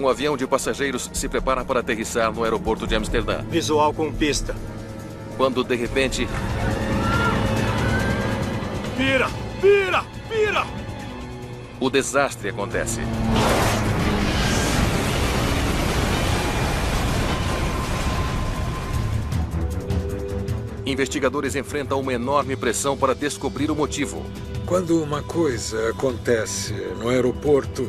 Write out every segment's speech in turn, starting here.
Um avião de passageiros se prepara para aterrissar no aeroporto de Amsterdã. Visual com pista. Quando, de repente... Vira! Vira! Vira! O desastre acontece. Investigadores enfrentam uma enorme pressão para descobrir o motivo. Quando uma coisa acontece no aeroporto,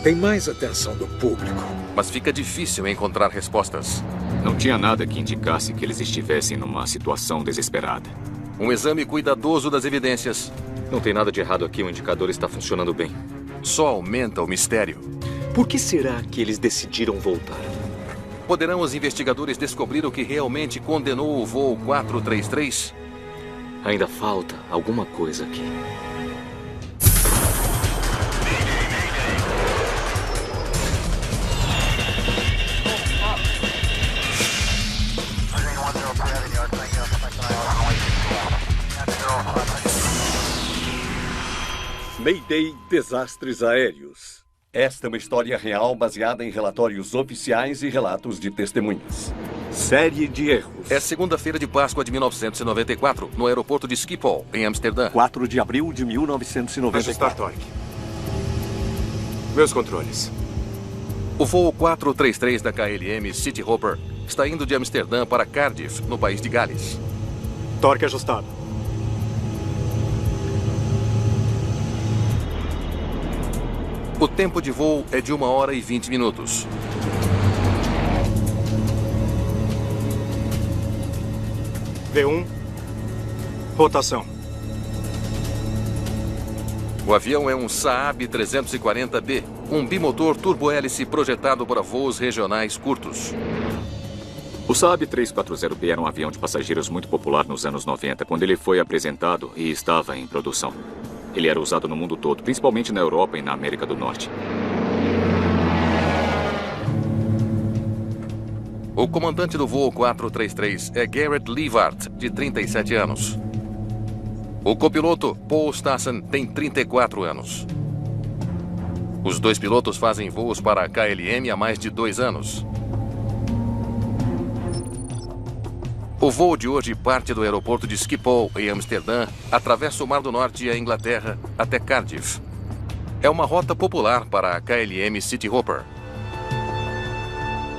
tem mais atenção do público. Mas fica difícil encontrar respostas. Não tinha nada que indicasse que eles estivessem numa situação desesperada. Um exame cuidadoso das evidências Não tem nada de errado aqui, o indicador está funcionando bem. só aumenta o mistério. Por que será que eles decidiram voltar? Poderão os investigadores descobrir o que realmente condenou o voo 433? Ainda falta alguma coisa aqui. Mayday Desastres Aéreos. Esta é uma história real baseada em relatórios oficiais e relatos de testemunhas. Série de erros. É segunda-feira de Páscoa de 1994, no aeroporto de Schiphol, em Amsterdã. 4 de abril de 1994. Ajustar torque. Meus controles. O voo 433 da KLM Cityhopper está indo de Amsterdã para Cardiff, no país de Gales. Torque ajustado. O tempo de voo é de 1 hora e 20 minutos. V1. Rotação. O avião é um Saab 340B, um bimotor turbohélice projetado para voos regionais curtos. O Saab 340B era um avião de passageiros muito popular nos anos 90, quando ele foi apresentado e estava em produção. Ele era usado no mundo todo, principalmente na Europa e na América do Norte. O comandante do voo 433 é Garrett Levart, de 37 anos. O copiloto, Paul Stassen, tem 34 anos. Os dois pilotos fazem voos para a KLM há mais de 2 anos. O voo de hoje parte do aeroporto de Schiphol, em Amsterdã, atravessa o Mar do Norte e a Inglaterra até Cardiff. É uma rota popular para a KLM Cityhopper.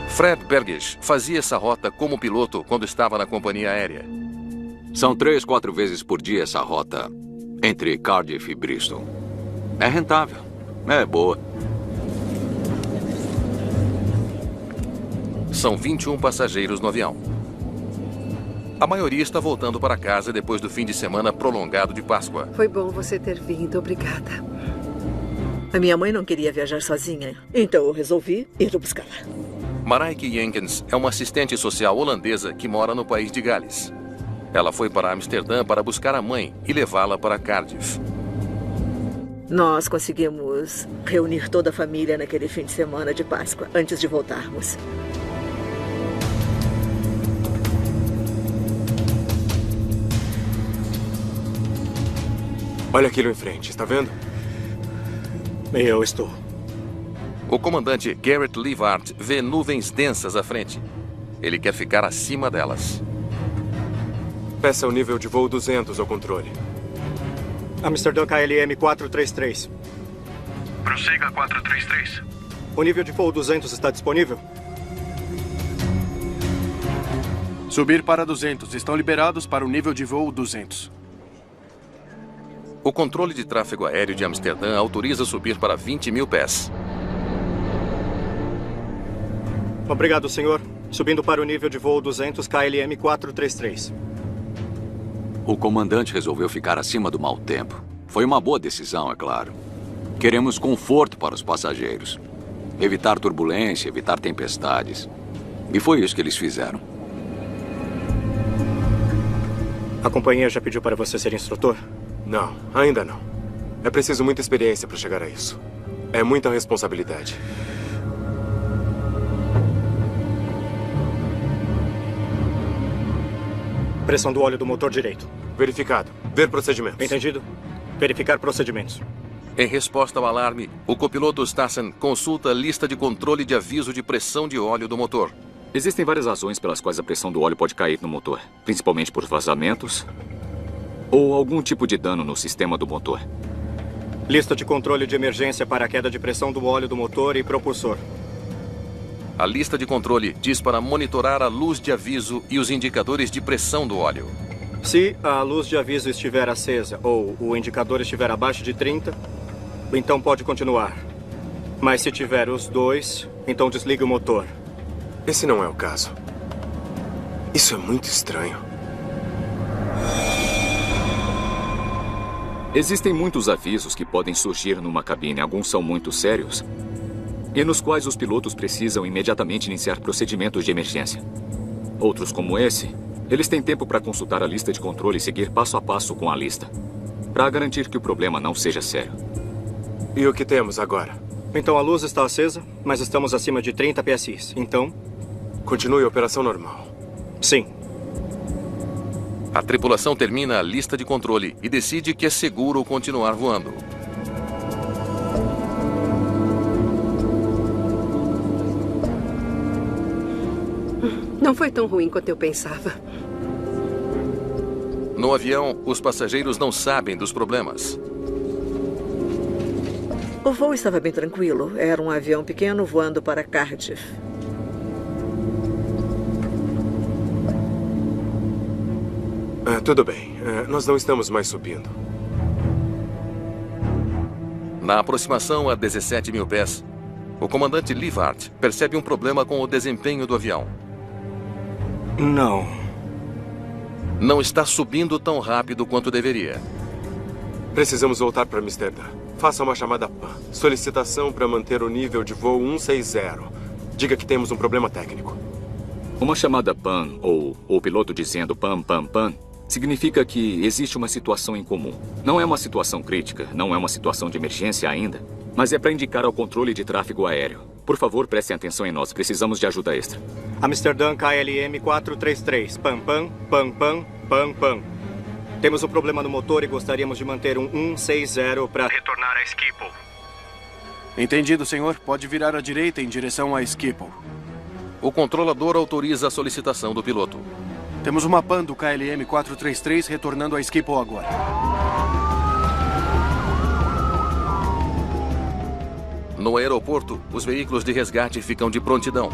Fred Bergish fazia essa rota como piloto quando estava na companhia aérea. São 3, 4 vezes por dia essa rota entre Cardiff e Bristol. É rentável, é boa. São 21 passageiros no avião. A maioria está voltando para casa depois do fim de semana prolongado de Páscoa. Foi bom você ter vindo, obrigada. A minha mãe não queria viajar sozinha, então eu resolvi ir buscá-la. Marijke Jenkins é uma assistente social holandesa que mora no país de Gales. Ela foi para Amsterdã para buscar a mãe e levá-la para Cardiff. Nós conseguimos reunir toda a família naquele fim de semana de Páscoa, antes de voltarmos. Olha aquilo em frente, está vendo? Eu estou. O comandante Garrett Levart vê nuvens densas à frente. Ele quer ficar acima delas. Peça o nível de voo 200 ao controle. Amsterdã KLM 433. Prossiga 433. O nível de voo 200 está disponível? Subir para 200. Estão liberados para o nível de voo 200. O controle de tráfego aéreo de Amsterdã autoriza subir para 20 mil pés. Obrigado, senhor. Subindo para o nível de voo 200 KLM 433. O comandante resolveu ficar acima do mau tempo. Foi uma boa decisão, é claro. Queremos conforto para os passageiros. Evitar turbulência, evitar tempestades. E foi isso que eles fizeram. A companhia já pediu para você ser instrutor? Não, ainda não. É preciso muita experiência para chegar a isso. É muita responsabilidade. Pressão do óleo do motor direito. Verificado. Ver procedimento. Entendido. Verificar procedimentos. Em resposta ao alarme, o copiloto Stassen consulta a lista de controle de aviso de pressão de óleo do motor. Existem várias razões pelas quais a pressão do óleo pode cair no motor, principalmente por vazamentos ou algum tipo de dano no sistema do motor. Lista de controle de emergência para a queda de pressão do óleo do motor e propulsor. A lista de controle diz para monitorar a luz de aviso e os indicadores de pressão do óleo. Se a luz de aviso estiver acesa ou o indicador estiver abaixo de 30, então pode continuar. Mas se tiver os dois, então desligue o motor. Esse não é o caso. Isso é muito estranho. Existem muitos avisos que podem surgir numa cabine. Alguns são muito sérios e nos quais os pilotos precisam imediatamente iniciar procedimentos de emergência. Outros, como esse, eles têm tempo para consultar a lista de controle e seguir passo a passo com a lista, para garantir que o problema não seja sério. E o que temos agora? Então a luz está acesa, mas estamos acima de 30 PSI. Então... continue a operação normal. Sim. A tripulação termina a lista de controle e decide que é seguro continuar voando. Não foi tão ruim quanto eu pensava. No avião, os passageiros não sabem dos problemas. O voo estava bem tranquilo. Era um avião pequeno voando para Cardiff. Tudo bem. Nós não estamos mais subindo. Na aproximação a 17 mil pés, o comandante Livart percebe um problema com o desempenho do avião. Não está subindo tão rápido quanto deveria. Precisamos voltar para Amsterdã. Faça uma chamada PAN. Solicitação para manter o nível de voo 160. Diga que temos um problema técnico. Uma chamada PAN, ou o piloto dizendo PAN, PAN, PAN, significa que existe uma situação em comum. Não é uma situação crítica, não é uma situação de emergência ainda, mas é para indicar ao controle de tráfego aéreo. Por favor, prestem atenção em nós. Precisamos de ajuda extra. Amsterdã KLM 433. Pam, pam, pam, pam, pam, pam. Temos um problema no motor e gostaríamos de manter um 160 para retornar a Schiphol. Entendido, senhor. Pode virar à direita em direção a Schiphol. O controlador autoriza a solicitação do piloto. Temos uma PAN do KLM 433 retornando a Schiphol agora. No aeroporto, os veículos de resgate ficam de prontidão.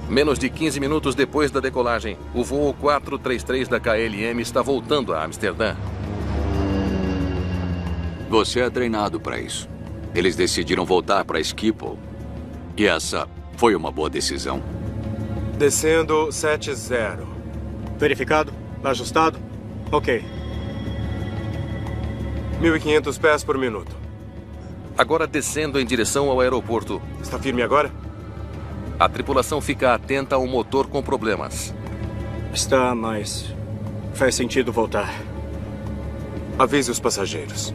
Menos de 15 minutos depois da decolagem, o voo 433 da KLM está voltando a Amsterdã. Você é treinado para isso. Eles decidiram voltar para Schiphol. E essa foi uma boa decisão. Descendo 70. Verificado? Ajustado? Ok. 1.500 pés por minuto. Agora descendo em direção ao aeroporto. Está firme agora? A tripulação fica atenta ao motor com problemas. Está, mas faz sentido voltar. Avise os passageiros.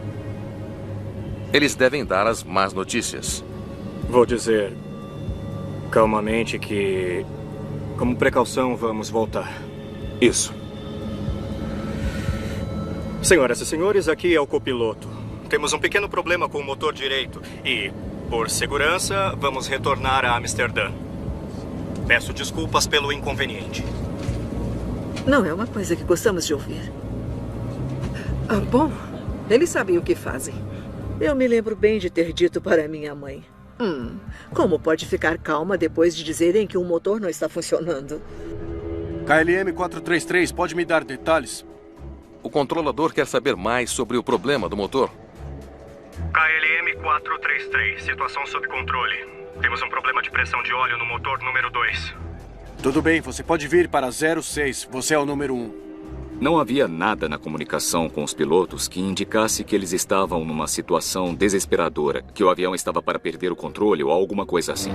Eles devem dar as más notícias. Vou dizer calmamente que, como precaução, vamos voltar. Isso. Senhoras e senhores, aqui é o copiloto. Temos um pequeno problema com o motor direito e, por segurança, vamos retornar a Amsterdã. Peço desculpas pelo inconveniente. Não é uma coisa que gostamos de ouvir. Bom, eles sabem o que fazem. Eu me lembro bem de ter dito para minha mãe. Como pode ficar calma depois de dizerem que o motor não está funcionando? KLM 433, pode me dar detalhes? O controlador quer saber mais sobre o problema do motor. KLM 433, situação sob controle. Temos um problema de pressão de óleo no motor número 2. Tudo bem, você pode vir para 06. Você é o número 1. Não havia nada na comunicação com os pilotos que indicasse que eles estavam numa situação desesperadora, que o avião estava para perder o controle ou alguma coisa assim.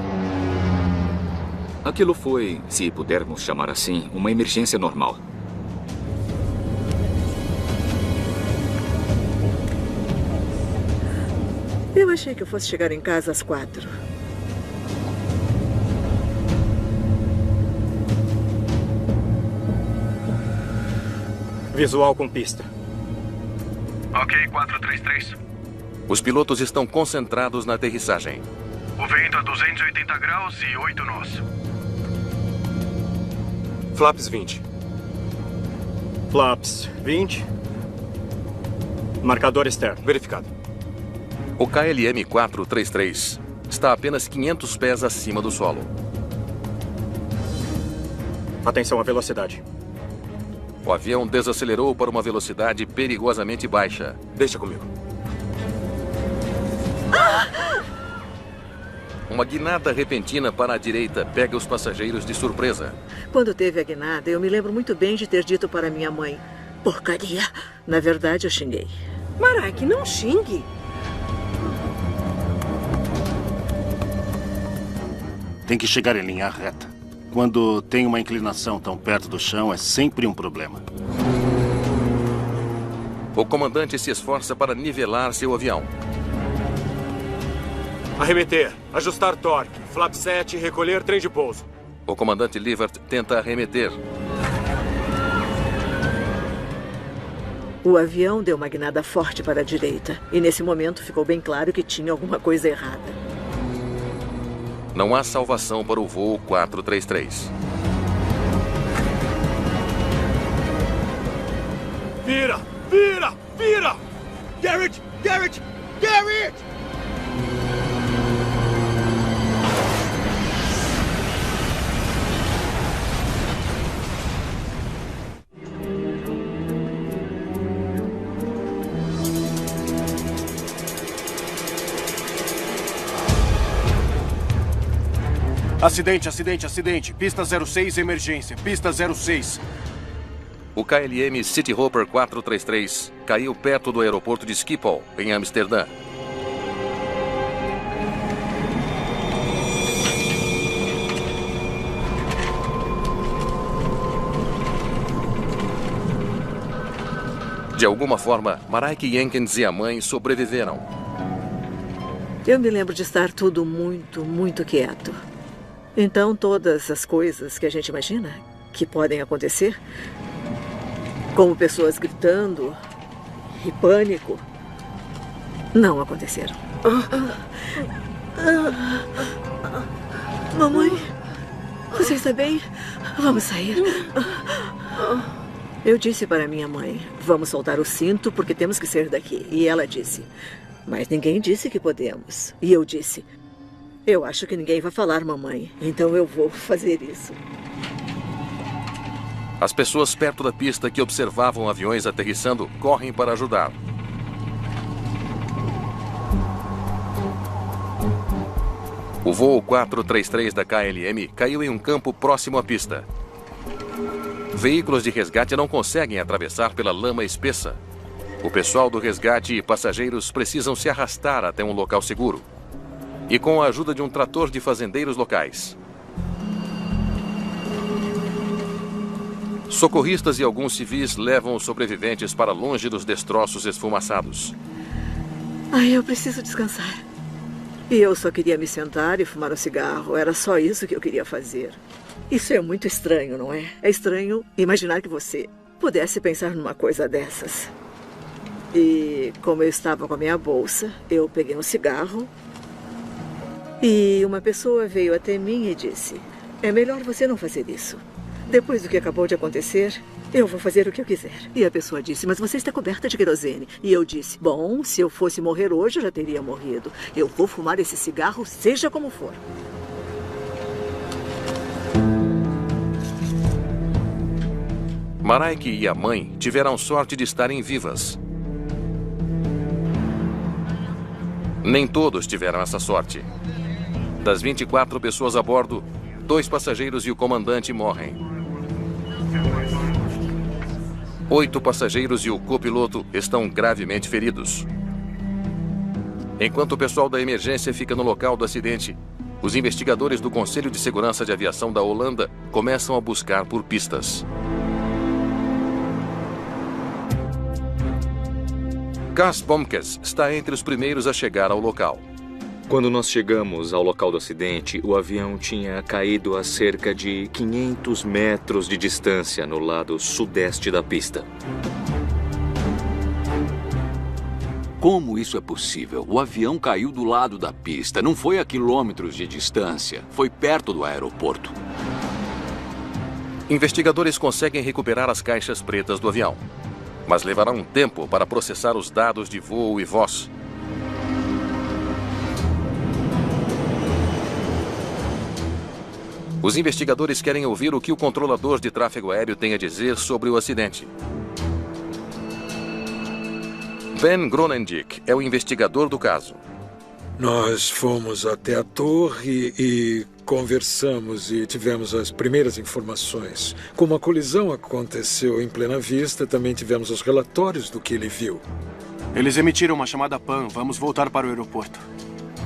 Aquilo foi, se pudermos chamar assim, uma emergência normal. Eu achei que eu fosse chegar em casa às 4. Visual com pista. Ok, 433. Os pilotos estão concentrados na aterrissagem. O vento a 280 graus e 8 nós. Flaps 20. Flaps 20. Marcador externo. Verificado. O KLM 433 está a apenas 500 pés acima do solo. Atenção à velocidade. O avião desacelerou para uma velocidade perigosamente baixa. Deixa comigo. Uma guinada repentina para a direita pega os passageiros de surpresa. Quando teve a guinada, eu me lembro muito bem de ter dito para minha mãe: porcaria. Na verdade, eu xinguei. Marek, não xingue. Tem que chegar em linha reta. Quando tem uma inclinação tão perto do chão, é sempre um problema. O comandante se esforça para nivelar seu avião. Arremeter, ajustar torque, flap 7, recolher trem de pouso. O comandante Livert tenta arremeter. O avião deu uma guinada forte para a direita. E nesse momento ficou bem claro que tinha alguma coisa errada. Não há salvação para o voo 433. Vira! Vira! Vira! Garrett! Garrett! Garrett! Acidente, acidente, acidente. Pista 06, emergência. Pista 06. O KLM Cityhopper 433 caiu perto do aeroporto de Schiphol, em Amsterdã. De alguma forma, Mareike Jenkins e a mãe sobreviveram. Eu me lembro de estar tudo muito, muito quieto. Então, todas as coisas que a gente imagina que podem acontecer, como pessoas gritando e pânico, não aconteceram. Mamãe, você está bem? Vamos sair. Eu disse para minha mãe, vamos soltar o cinto porque temos que sair daqui. E ela disse, mas ninguém disse que podemos. E eu disse, eu acho que ninguém vai falar, mamãe. Então eu vou fazer isso. As pessoas perto da pista que observavam aviões aterrissando correm para ajudar. O voo 433 da KLM caiu em um campo próximo à pista. Veículos de resgate não conseguem atravessar pela lama espessa. O pessoal do resgate e passageiros precisam se arrastar até um local seguro. E com a ajuda de um trator de fazendeiros locais. Socorristas e alguns civis levam os sobreviventes para longe dos destroços esfumaçados. Ai, eu preciso descansar. E eu só queria me sentar e fumar um cigarro. Era só isso que eu queria fazer. Isso é muito estranho, não é? É estranho imaginar que você pudesse pensar numa coisa dessas. E como eu estava com a minha bolsa, eu peguei um cigarro. E uma pessoa veio até mim e disse, é melhor você não fazer isso. Depois do que acabou de acontecer, eu vou fazer o que eu quiser. E a pessoa disse, mas você está coberta de querosene. E eu disse, bom, se eu fosse morrer hoje, eu já teria morrido. Eu vou fumar esse cigarro, seja como for. Mareike e a mãe tiveram sorte de estarem vivas. Nem todos tiveram essa sorte. Das 24 pessoas a bordo, 2 passageiros e o comandante morrem. 8 passageiros e o copiloto estão gravemente feridos. Enquanto o pessoal da emergência fica no local do acidente, os investigadores do Conselho de Segurança de Aviação da Holanda começam a buscar por pistas. Cas Bomkes está entre os primeiros a chegar ao local. Quando nós chegamos ao local do acidente, o avião tinha caído a cerca de 500 metros de distância no lado sudeste da pista. Como isso é possível? O avião caiu do lado da pista. Não foi a quilômetros de distância. Foi perto do aeroporto. Investigadores conseguem recuperar as caixas pretas do avião, mas levará um tempo para processar os dados de voo e voz. Os investigadores querem ouvir o que o controlador de tráfego aéreo tem a dizer sobre o acidente. Ben Gronendick é o investigador do caso. Nós fomos até a torre e conversamos e tivemos as primeiras informações. Como a colisão aconteceu em plena vista, também tivemos os relatórios do que ele viu. Eles emitiram uma chamada PAN. Vamos voltar para o aeroporto.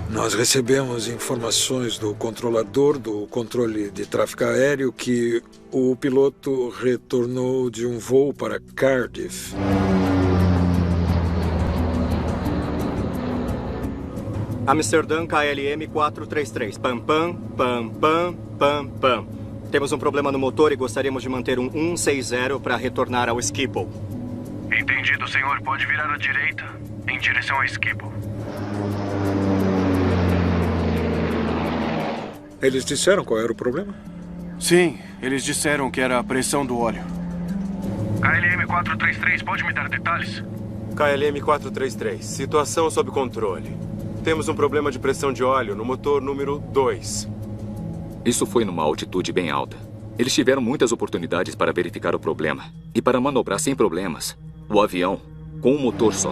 Nós recebemos informações do controlador do controle de tráfego aéreo que o piloto retornou de um voo para Cardiff. Amsterdã KLM 433. Pam, pam, pam, pam, pam, pam. Temos um problema no motor e gostaríamos de manter um 160 para retornar ao Schiphol. Entendido, senhor. Pode virar à direita, em direção ao Schiphol. Eles disseram qual era o problema? Sim, eles disseram que era a pressão do óleo. KLM 433, pode me dar detalhes? KLM 433, situação sob controle. Temos um problema de pressão de óleo no motor número 2. Isso foi numa altitude bem alta. Eles tiveram muitas oportunidades para verificar o problema e para manobrar sem problemas o avião com um motor só.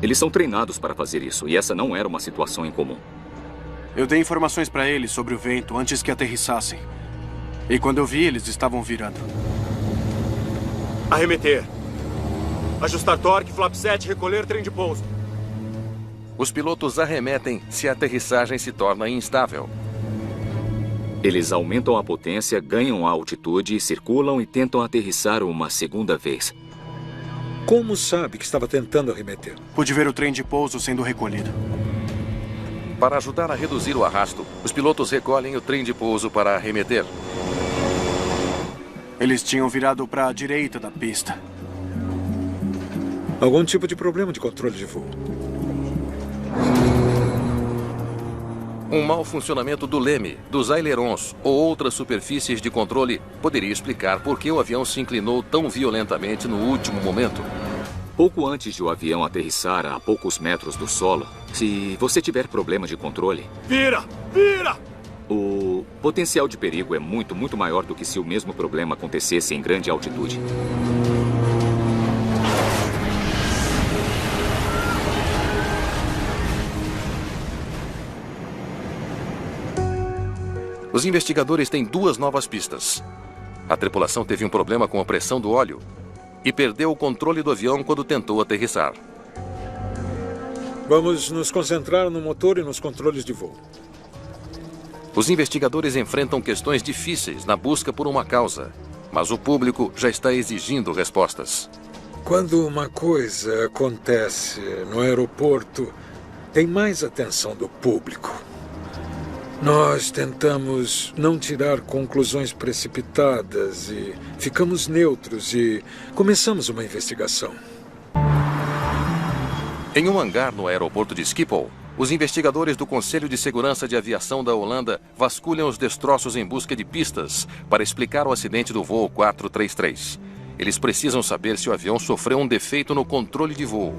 Eles são treinados para fazer isso e essa não era uma situação incomum. Eu dei informações para eles sobre o vento antes que aterrissassem. E quando eu vi, eles estavam virando. Arremeter. Ajustar torque, flap 7, recolher, trem de pouso. Os pilotos arremetem se a aterrissagem se torna instável. Eles aumentam a potência, ganham a altitude, circulam e tentam aterrissar uma segunda vez. Como sabe que estava tentando arremeter? Pude ver o trem de pouso sendo recolhido. Para ajudar a reduzir o arrasto, os pilotos recolhem o trem de pouso para arremeter. Eles tinham virado para a direita da pista. Algum tipo de problema de controle de voo? Um mau funcionamento do leme, dos ailerons ou outras superfícies de controle poderia explicar por que o avião se inclinou tão violentamente no último momento. Pouco antes de o avião aterrissar a poucos metros do solo, se você tiver problema de controle... Vira! Vira! O potencial de perigo é muito maior do que se o mesmo problema acontecesse em grande altitude. Os investigadores têm duas novas pistas. A tripulação teve um problema com a pressão do óleo e perdeu o controle do avião quando tentou aterrissar. Vamos nos concentrar no motor e nos controles de voo. Os investigadores enfrentam questões difíceis na busca por uma causa, mas o público já está exigindo respostas. Quando uma coisa acontece no aeroporto, tem mais atenção do público. Nós tentamos não tirar conclusões precipitadas e ficamos neutros e começamos uma investigação. Em um hangar no aeroporto de Schiphol, os investigadores do Conselho de Segurança de Aviação da Holanda vasculham os destroços em busca de pistas para explicar o acidente do voo 433. Eles precisam saber se o avião sofreu um defeito no controle de voo.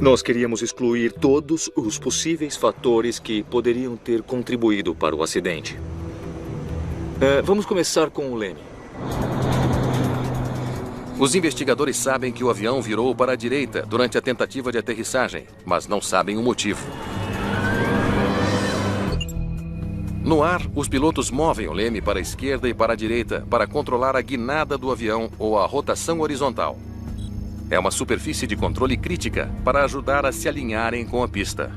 Nós queríamos excluir todos os possíveis fatores que poderiam ter contribuído para o acidente. Vamos começar com o leme. Os investigadores sabem que o avião virou para a direita durante a tentativa de aterrissagem, mas não sabem o motivo. No ar, os pilotos movem o leme para a esquerda e para a direita para controlar a guinada do avião ou a rotação horizontal. É uma superfície de controle crítica para ajudar a se alinharem com a pista.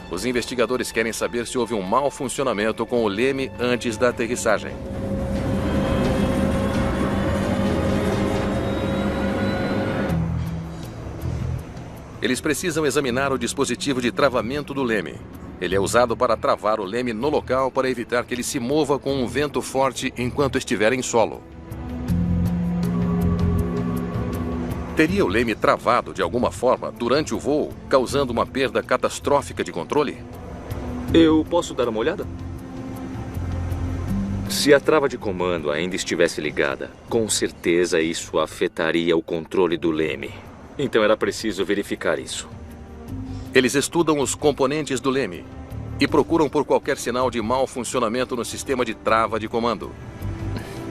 Os investigadores querem saber se houve um mau funcionamento com o leme antes da aterrissagem. Eles precisam examinar o dispositivo de travamento do leme. Ele é usado para travar o leme no local para evitar que ele se mova com um vento forte enquanto estiver em solo. Teria o leme travado de alguma forma durante o voo, causando uma perda catastrófica de controle? Eu posso dar uma olhada? Se a trava de comando ainda estivesse ligada, com certeza isso afetaria o controle do leme. Então era preciso verificar isso. Eles estudam os componentes do leme e procuram por qualquer sinal de mau funcionamento no sistema de trava de comando.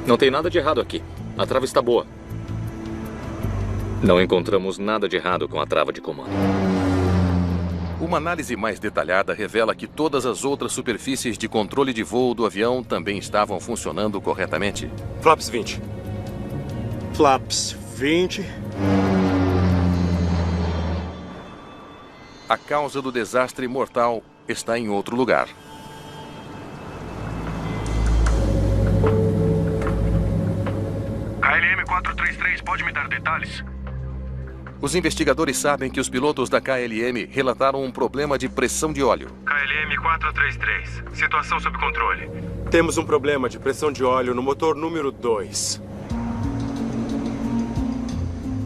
Não tem nada de errado aqui. A trava está boa. Não encontramos nada de errado com a trava de comando. Uma análise mais detalhada revela que todas as outras superfícies de controle de voo do avião também estavam funcionando corretamente. Flaps 20. Flaps 20. A causa do desastre mortal está em outro lugar. KLM 433, pode me dar detalhes? Os investigadores sabem que os pilotos da KLM relataram um problema de pressão de óleo. KLM 433, situação sob controle. Temos um problema de pressão de óleo no motor número 2.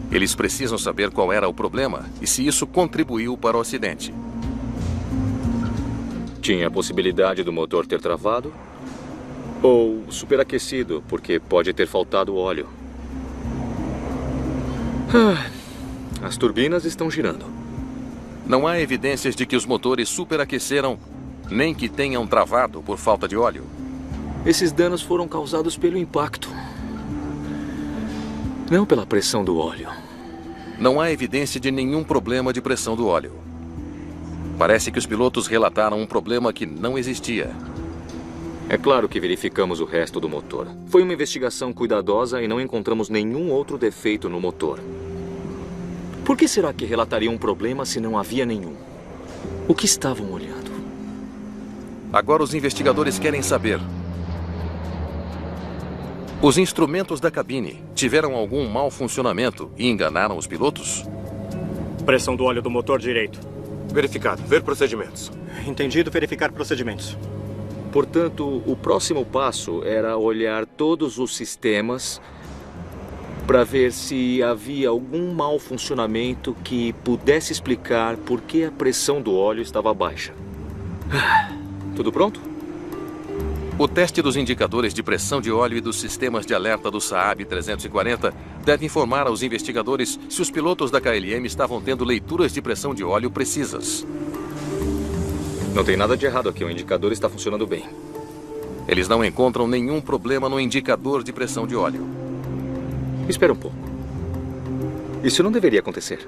Eles precisam saber qual era o problema e se isso contribuiu para o acidente. Tinha a possibilidade do motor ter travado ou superaquecido, porque pode ter faltado óleo. As turbinas estão girando. Não há evidências de que os motores superaqueceram, nem que tenham travado por falta de óleo. Esses danos foram causados pelo impacto, não pela pressão do óleo. Não há evidência de nenhum problema de pressão do óleo. Parece que os pilotos relataram um problema que não existia. É claro que verificamos o resto do motor. Foi uma investigação cuidadosa e não encontramos nenhum outro defeito no motor. Por que será que relatariam um problema se não havia nenhum? O que estavam olhando? Agora os investigadores querem saber: os instrumentos da cabine tiveram algum mau funcionamento e enganaram os pilotos? Pressão do óleo do motor direito. Verificado. Ver procedimentos. Entendido, verificar procedimentos. Portanto, o próximo passo era olhar todos os sistemas para ver se havia algum mau funcionamento que pudesse explicar por que a pressão do óleo estava baixa. Tudo pronto? O teste dos indicadores de pressão de óleo e dos sistemas de alerta do Saab 340 deve informar aos investigadores se os pilotos da KLM estavam tendo leituras de pressão de óleo precisas. Não tem nada de errado aqui, o indicador está funcionando bem. Eles não encontram nenhum problema no indicador de pressão de óleo. Espera um pouco. Isso não deveria acontecer.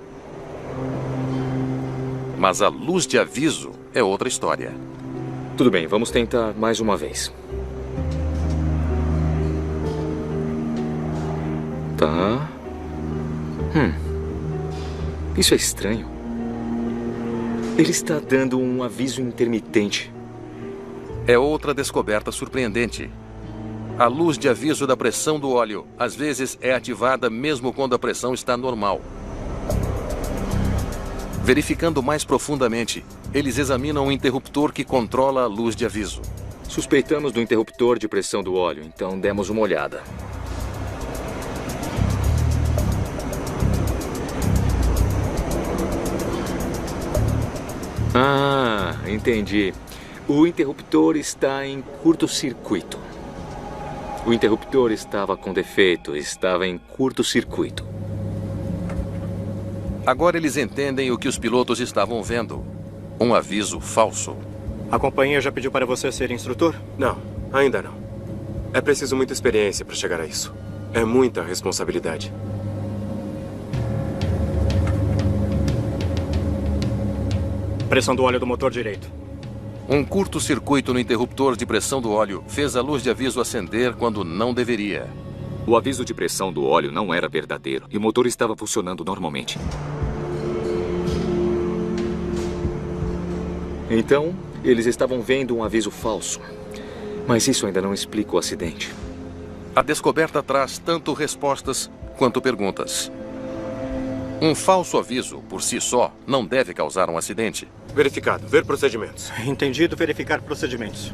Mas a luz de aviso é outra história. Tudo bem, vamos tentar mais uma vez. Tá. Isso é estranho. Ele está dando um aviso intermitente. É outra descoberta surpreendente. A luz de aviso da pressão do óleo, às vezes, é ativada mesmo quando a pressão está normal. Verificando mais profundamente, eles examinam o interruptor que controla a luz de aviso. Suspeitamos do interruptor de pressão do óleo, então demos uma olhada. Ah, entendi. O interruptor está em curto-circuito. O interruptor estava com defeito, estava em curto-circuito. Agora eles entendem o que os pilotos estavam vendo. Um aviso falso. A companhia já pediu para você ser instrutor? Não, ainda não. É preciso muita experiência para chegar a isso. É muita responsabilidade. Pressão do óleo do motor direito. Um curto-circuito no interruptor de pressão do óleo fez a luz de aviso acender quando não deveria. O aviso de pressão do óleo não era verdadeiro e o motor estava funcionando normalmente. Então, eles estavam vendo um aviso falso. Mas isso ainda não explica o acidente. A descoberta traz tanto respostas quanto perguntas. Um falso aviso, por si só, não deve causar um acidente. Verificado. Ver procedimentos. Entendido. Verificar procedimentos.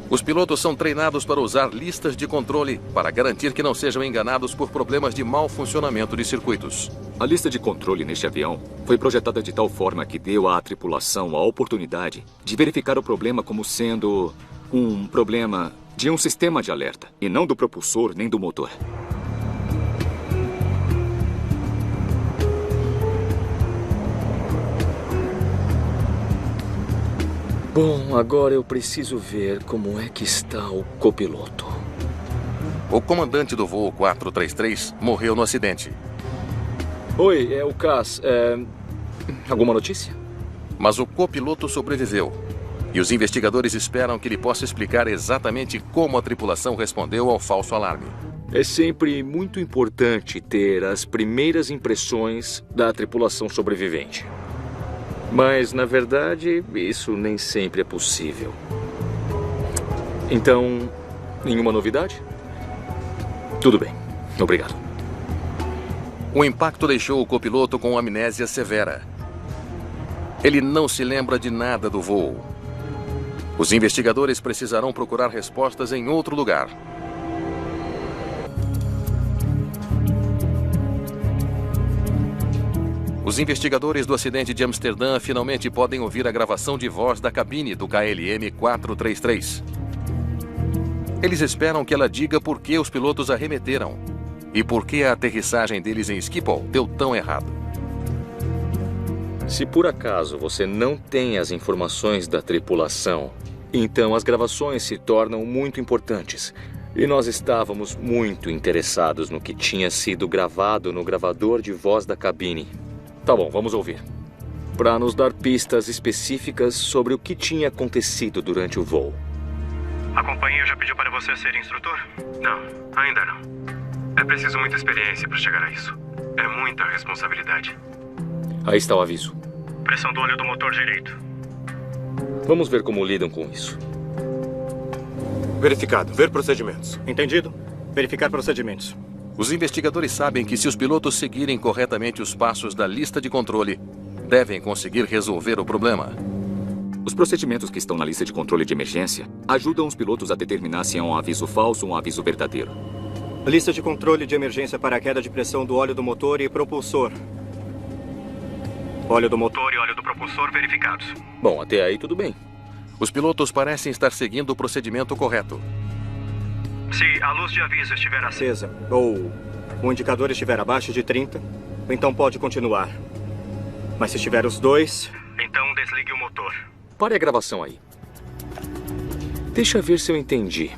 Os pilotos são treinados para usar listas de controle para garantir que não sejam enganados por problemas de mau funcionamento de circuitos. A lista de controle neste avião foi projetada de tal forma que deu à tripulação a oportunidade de verificar o problema como sendo um problema de um sistema de alerta, e não do propulsor nem do motor. Bom, agora eu preciso ver como é que está o copiloto. O comandante do voo 433 morreu no acidente. Oi, é o Cass. Alguma notícia? Mas o copiloto sobreviveu. E os investigadores esperam que ele possa explicar exatamente como a tripulação respondeu ao falso alarme. É sempre muito importante ter as primeiras impressões da tripulação sobrevivente. Mas, na verdade, isso nem sempre é possível. Então, nenhuma novidade? Tudo bem. Obrigado. O impacto deixou o copiloto com amnésia severa. Ele não se lembra de nada do voo. Os investigadores precisarão procurar respostas em outro lugar. Os investigadores do acidente de Amsterdã finalmente podem ouvir a gravação de voz da cabine do KLM 433. Eles esperam que ela diga por que os pilotos arremeteram e por que a aterrissagem deles em Schiphol deu tão errado. Se por acaso você não tem as informações da tripulação, então as gravações se tornam muito importantes. E nós estávamos muito interessados no que tinha sido gravado no gravador de voz da cabine. Tá bom, vamos ouvir. Para nos dar pistas específicas sobre o que tinha acontecido durante o voo. A companhia já pediu para você ser instrutor? Não, ainda não. É preciso muita experiência para chegar a isso. É muita responsabilidade. Aí está o aviso. Pressão do óleo do motor direito. Vamos ver como lidam com isso. Verificado. Ver procedimentos. Entendido. Verificar procedimentos. Os investigadores sabem que se os pilotos seguirem corretamente os passos da lista de controle, devem conseguir resolver o problema. Os procedimentos que estão na lista de controle de emergência ajudam os pilotos a determinar se é um aviso falso ou um aviso verdadeiro. Lista de controle de emergência para a queda de pressão do óleo do motor e propulsor. Óleo do motor e óleo do propulsor verificados. Bom, até aí tudo bem. Os pilotos parecem estar seguindo o procedimento correto. Se a luz de aviso estiver acesa ou o indicador estiver abaixo de 30, então pode continuar. Mas se estiver os dois, então desligue o motor. Pare a gravação aí. Deixa ver se eu entendi.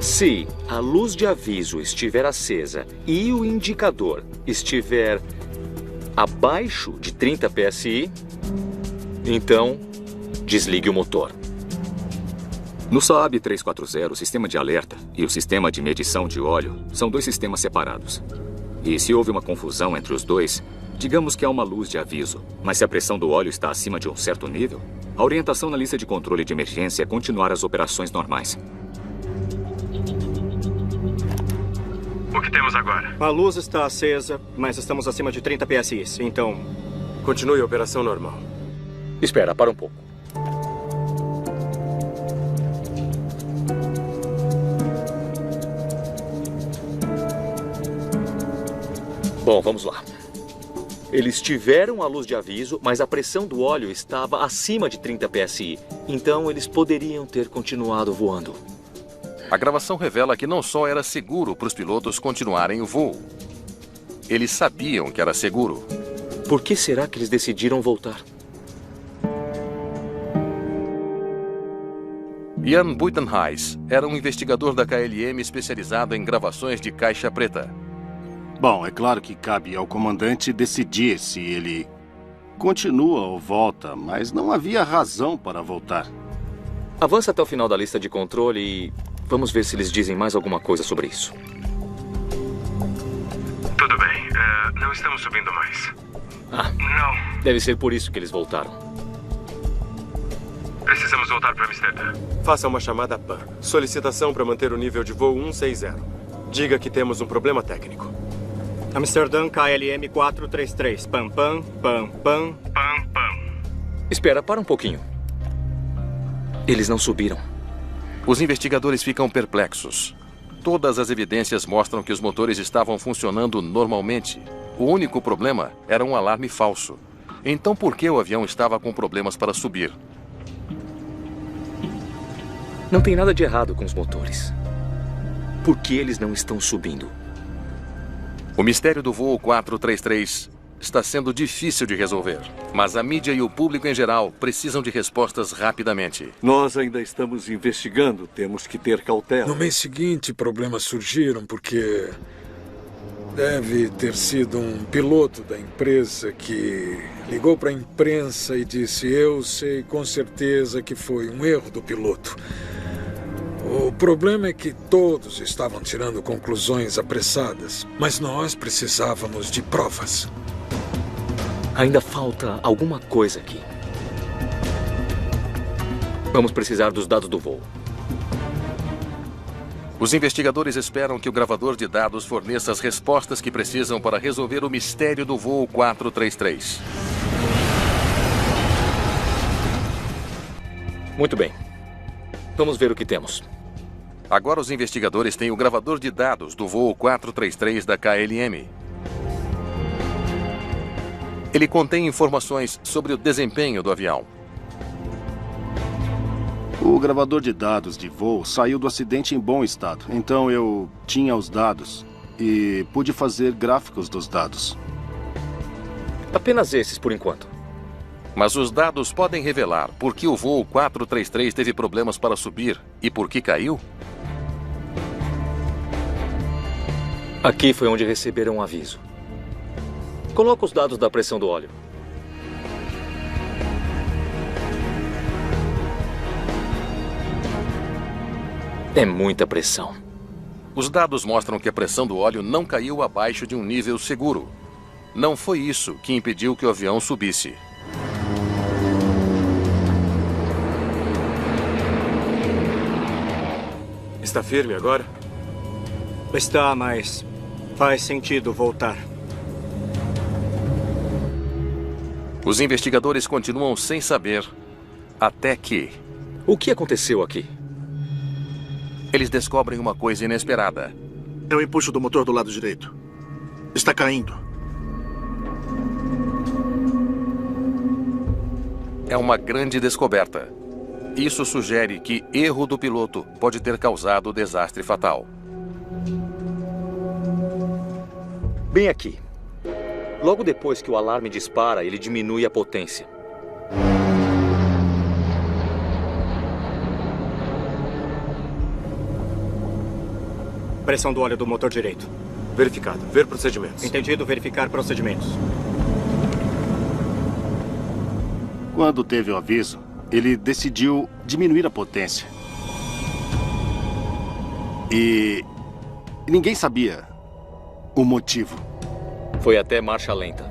Se a luz de aviso estiver acesa e o indicador estiver abaixo de 30 psi, então desligue o motor. No Saab 340, o sistema de alerta e o sistema de medição de óleo são dois sistemas separados. E se houve uma confusão entre os dois, digamos que há uma luz de aviso, mas se a pressão do óleo está acima de um certo nível, a orientação na lista de controle de emergência é continuar as operações normais. O que temos agora? A luz está acesa, mas estamos acima de 30 psi, então... Continue a operação normal. Espera, para um pouco. Bom, vamos lá. Eles tiveram a luz de aviso, mas a pressão do óleo estava acima de 30 psi. Então eles poderiam ter continuado voando. A gravação revela que não só era seguro para os pilotos continuarem o voo. Eles sabiam que era seguro. Por que será que eles decidiram voltar? Jan Buitenhuis era um investigador da KLM especializado em gravações de caixa preta. Bom, é claro que cabe ao comandante decidir se ele continua ou volta, mas não havia razão para voltar. Avança até o final da lista de controle e vamos ver se eles dizem mais alguma coisa sobre isso. Tudo bem. Não estamos subindo mais. Não. Deve ser por isso que eles voltaram. Precisamos voltar para Amsterdã. Faça uma chamada PAN. Solicitação para manter o nível de voo 160. Diga que temos um problema técnico. Amsterdã KLM 433. Pam, pam, pam, pam, pam, pam. Espera, para um pouquinho. Eles não subiram. Os investigadores ficam perplexos. Todas as evidências mostram que os motores estavam funcionando normalmente. O único problema era um alarme falso. Então por que o avião estava com problemas para subir? Não tem nada de errado com os motores. Por que eles não estão subindo? O mistério do voo 433 está sendo difícil de resolver, mas a mídia e o público em geral precisam de respostas rapidamente. Nós ainda estamos investigando, temos que ter cautela. No mês seguinte, problemas surgiram porque deve ter sido um piloto da empresa que ligou para a imprensa e disse: eu sei com certeza que foi um erro do piloto. O problema é que todos estavam tirando conclusões apressadas, mas nós precisávamos de provas. Ainda falta alguma coisa aqui. Vamos precisar dos dados do voo. Os investigadores esperam que o gravador de dados forneça as respostas que precisam para resolver o mistério do voo 433. Muito bem. Vamos ver o que temos. Agora os investigadores têm o gravador de dados do voo 433 da KLM. Ele contém informações sobre o desempenho do avião. O gravador de dados de voo saiu do acidente em bom estado. Então eu tinha os dados e pude fazer gráficos dos dados. Apenas esses por enquanto. Mas os dados podem revelar por que o voo 433 teve problemas para subir e por que caiu? Aqui foi onde receberam um aviso. Coloca os dados da pressão do óleo. É muita pressão. Os dados mostram que a pressão do óleo não caiu abaixo de um nível seguro. Não foi isso que impediu que o avião subisse. Está firme agora? Está, mas faz sentido voltar. Os investigadores continuam sem saber, até que... O que aconteceu aqui? Eles descobrem uma coisa inesperada. É o empuxo do motor do lado direito. Está caindo. É uma grande descoberta. Isso sugere que erro do piloto pode ter causado o desastre fatal. Bem aqui. Logo depois que o alarme dispara, ele diminui a potência. Pressão do óleo do motor direito. Verificado. Ver procedimentos. Entendido. Verificar procedimentos. Quando teve o aviso, ele decidiu diminuir a potência. E ninguém sabia o motivo. Foi até marcha lenta.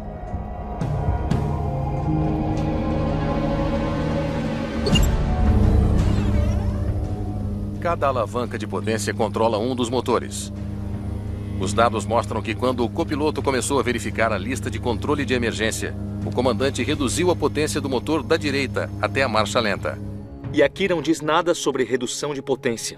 Cada alavanca de potência controla um dos motores. Os dados mostram que quando o copiloto começou a verificar a lista de controle de emergência, o comandante reduziu a potência do motor da direita até a marcha lenta. E aqui não diz nada sobre redução de potência.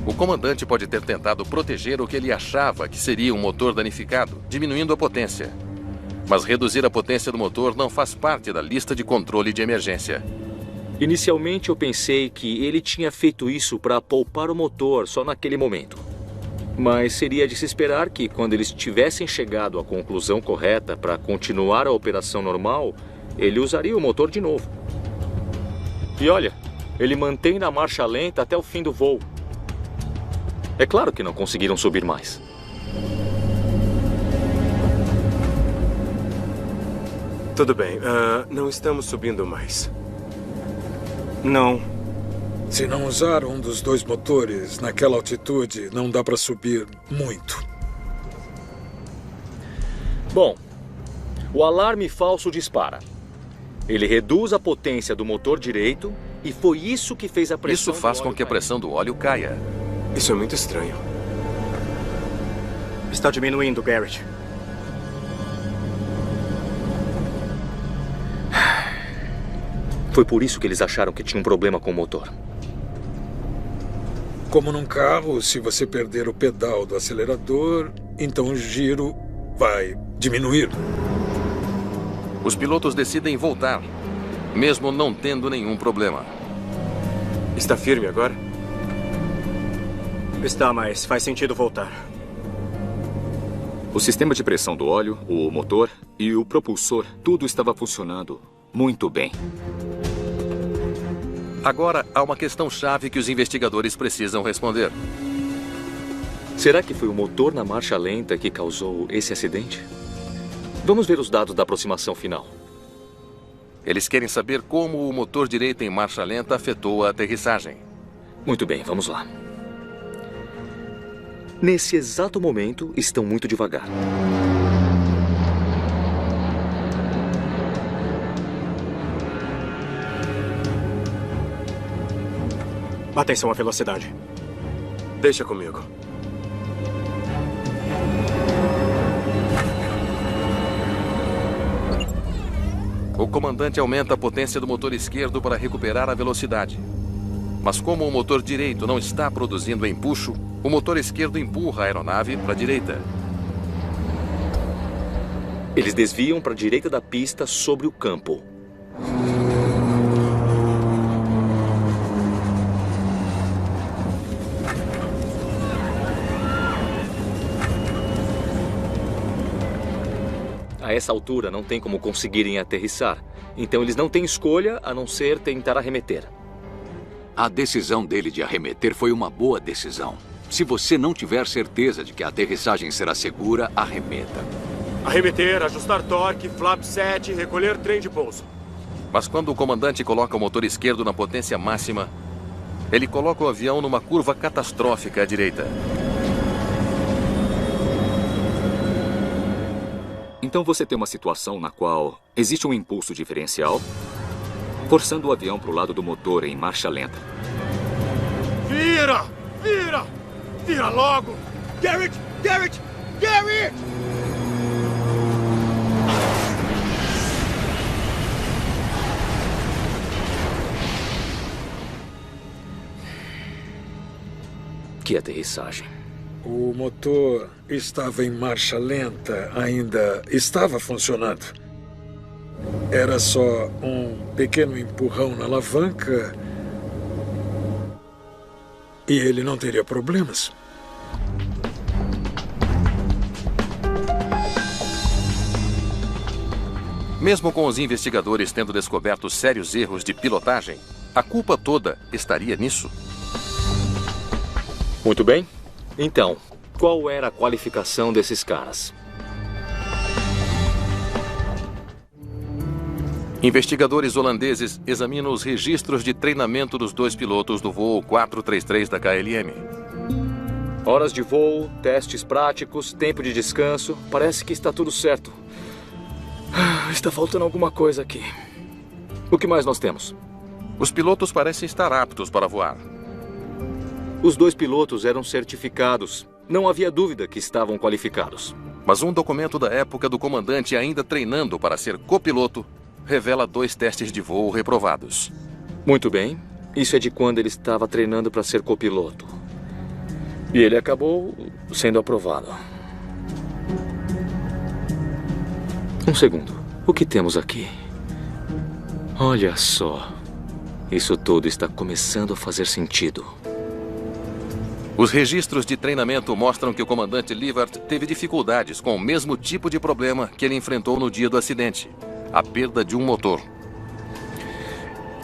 O comandante pode ter tentado proteger o que ele achava que seria um motor danificado, diminuindo a potência. Mas reduzir a potência do motor não faz parte da lista de controle de emergência. Inicialmente eu pensei que ele tinha feito isso para poupar o motor só naquele momento. Mas seria de se esperar que, quando eles tivessem chegado à conclusão correta para continuar a operação normal, ele usaria o motor de novo. E olha, ele mantém na marcha lenta até o fim do voo. É claro que não conseguiram subir mais. Tudo bem. Não estamos subindo mais. Não. Se não usar um dos dois motores naquela altitude, não dá para subir muito. Bom, o alarme falso dispara. Ele reduz a potência do motor direito e foi isso que fez a pressão. Isso faz com que a pressão do óleo caia. Isso é muito estranho. Está diminuindo, Garrett. Foi por isso que eles acharam que tinha um problema com o motor. Como num carro, se você perder o pedal do acelerador, então o giro vai diminuir. Os pilotos decidem voltar, mesmo não tendo nenhum problema. Está firme agora? Está, mas faz sentido voltar. O sistema de pressão do óleo, o motor e o propulsor, tudo estava funcionando muito bem. Agora, há uma questão-chave que os investigadores precisam responder. Será que foi o motor na marcha lenta que causou esse acidente? Vamos ver os dados da aproximação final. Eles querem saber como o motor direito em marcha lenta afetou a aterrissagem. Muito bem, vamos lá. Nesse exato momento, estão muito devagar. Atenção à velocidade. Deixa comigo. O comandante aumenta a potência do motor esquerdo para recuperar a velocidade. Mas como o motor direito não está produzindo empuxo, o motor esquerdo empurra a aeronave para a direita. Eles desviam para a direita da pista sobre o campo. A essa altura não tem como conseguirem aterrissar. Então eles não têm escolha a não ser tentar arremeter. A decisão dele de arremeter foi uma boa decisão. Se você não tiver certeza de que a aterrissagem será segura, arremeta. Arremeter, ajustar torque, flap 7, recolher trem de pouso. Mas quando o comandante coloca o motor esquerdo na potência máxima, ele coloca o avião numa curva catastrófica à direita. Então você tem uma situação na qual existe um impulso diferencial, forçando o avião para o lado do motor em marcha lenta. Vira! Vira! Vira logo! Garrett! Garrett! Garrett! Que aterrissagem. O motor estava em marcha lenta, ainda estava funcionando. Era só um pequeno empurrão na alavanca e ele não teria problemas. Mesmo com os investigadores tendo descoberto sérios erros de pilotagem, a culpa toda estaria nisso. Muito bem. Então, qual era a qualificação desses caras? Investigadores holandeses examinam os registros de treinamento dos dois pilotos do voo 433 da KLM. Horas de voo, testes práticos, tempo de descanso. Parece que está tudo certo. Está faltando alguma coisa aqui. O que mais nós temos? Os pilotos parecem estar aptos para voar. Os dois pilotos eram certificados. Não havia dúvida que estavam qualificados. Mas um documento da época do comandante ainda treinando para ser copiloto revela 2 testes de voo reprovados. Muito bem. Isso é de quando ele estava treinando para ser copiloto. E ele acabou sendo aprovado. Um segundo. O que temos aqui? Olha só. Isso tudo está começando a fazer sentido. Os registros de treinamento mostram que o comandante Leeward teve dificuldades com o mesmo tipo de problema que ele enfrentou no dia do acidente. A perda de um motor.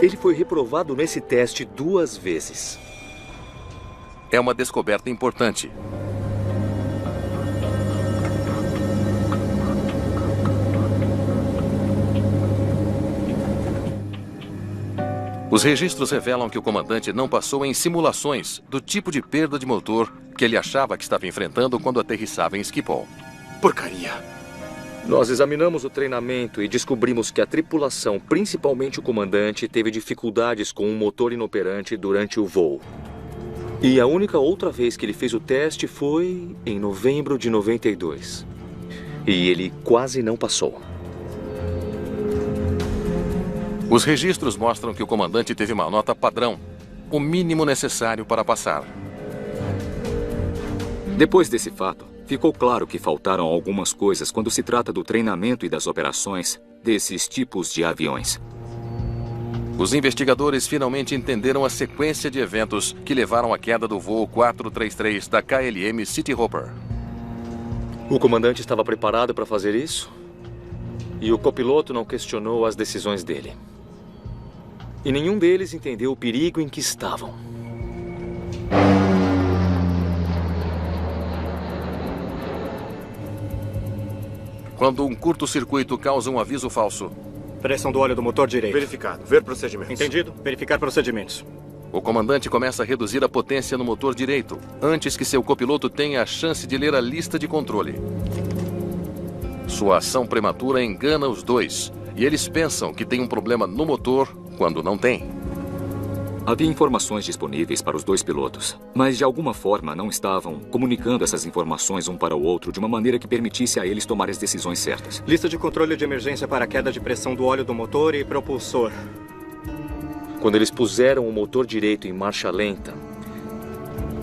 Ele foi reprovado nesse teste 2 vezes. É uma descoberta importante. Os registros revelam que o comandante não passou em simulações do tipo de perda de motor que ele achava que estava enfrentando quando aterrissava em Schiphol. Porcaria. Nós examinamos o treinamento e descobrimos que a tripulação, principalmente o comandante, teve dificuldades com um motor inoperante durante o voo. E a única outra vez que ele fez o teste foi em novembro de 92. E ele quase não passou. Os registros mostram que o comandante teve uma nota padrão, o mínimo necessário para passar. Depois desse fato, ficou claro que faltaram algumas coisas quando se trata do treinamento e das operações desses tipos de aviões. Os investigadores finalmente entenderam a sequência de eventos que levaram à queda do voo 433 da KLM Cityhopper. O comandante estava preparado para fazer isso? E o copiloto não questionou as decisões dele. E nenhum deles entendeu o perigo em que estavam. Quando um curto-circuito causa um aviso falso. Pressão do óleo do motor direito. Verificado. Ver procedimentos. Entendido? Verificar procedimentos. O comandante começa a reduzir a potência no motor direito, antes que seu copiloto tenha a chance de ler a lista de controle. Sua ação prematura engana os dois, e eles pensam que tem um problema no motor quando não tem. Havia informações disponíveis para os dois pilotos, mas de alguma forma não estavam comunicando essas informações um para o outro de uma maneira que permitisse a eles tomar as decisões certas. Lista de controle de emergência para queda de pressão do óleo do motor e propulsor. Quando eles puseram o motor direito em marcha lenta,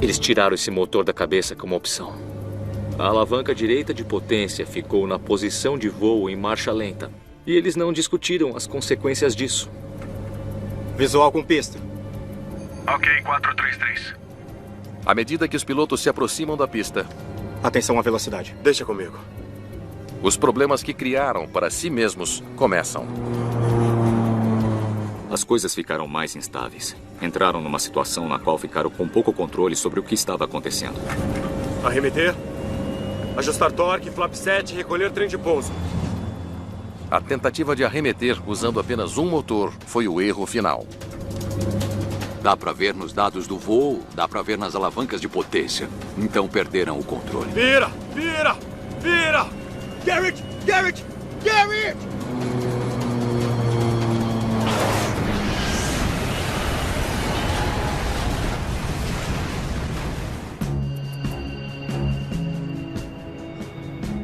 eles tiraram esse motor da cabeça como opção. A alavanca direita de potência ficou na posição de voo em marcha lenta. E eles não discutiram as consequências disso. Visual com pista. Ok, 433. À medida que os pilotos se aproximam da pista... Atenção à velocidade. Deixa comigo. Os problemas que criaram para si mesmos começam. As coisas ficaram mais instáveis. Entraram numa situação na qual ficaram com pouco controle sobre o que estava acontecendo. Arremeter. Ajustar torque, flap 7 e recolher trem de pouso. A tentativa de arremeter usando apenas um motor foi o erro final. Dá para ver nos dados do voo, dá para ver nas alavancas de potência. Então perderam o controle. Vira! Vira! Vira! Garrett! Garrett! Garrett!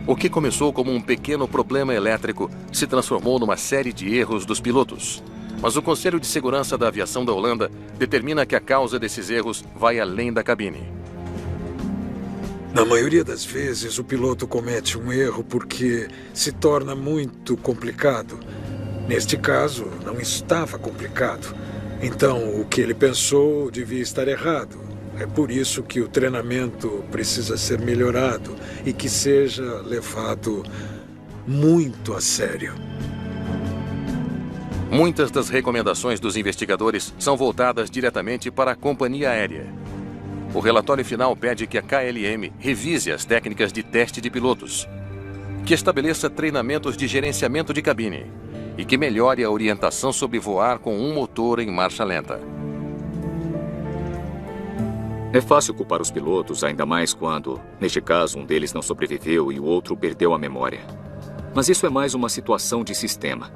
O que começou como um pequeno problema elétrico se transformou numa série de erros dos pilotos. Mas o Conselho de Segurança da Aviação da Holanda determina que a causa desses erros vai além da cabine. Na maioria das vezes, o piloto comete um erro porque se torna muito complicado. Neste caso, não estava complicado. Então, o que ele pensou devia estar errado. É por isso que o treinamento precisa ser melhorado e que seja levado muito a sério. Muitas das recomendações dos investigadores são voltadas diretamente para a companhia aérea. O relatório final pede que a KLM revise as técnicas de teste de pilotos, que estabeleça treinamentos de gerenciamento de cabine e que melhore a orientação sobre voar com um motor em marcha lenta. É fácil culpar os pilotos, ainda mais quando, neste caso, um deles não sobreviveu e o outro perdeu a memória. Mas isso é mais uma situação de sistema.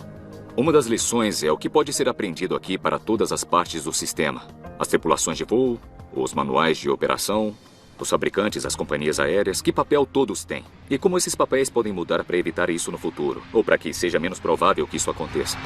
Uma das lições é o que pode ser aprendido aqui para todas as partes do sistema. As tripulações de voo, os manuais de operação, os fabricantes, as companhias aéreas, que papel todos têm. E como esses papéis podem mudar para evitar isso no futuro, ou para que seja menos provável que isso aconteça.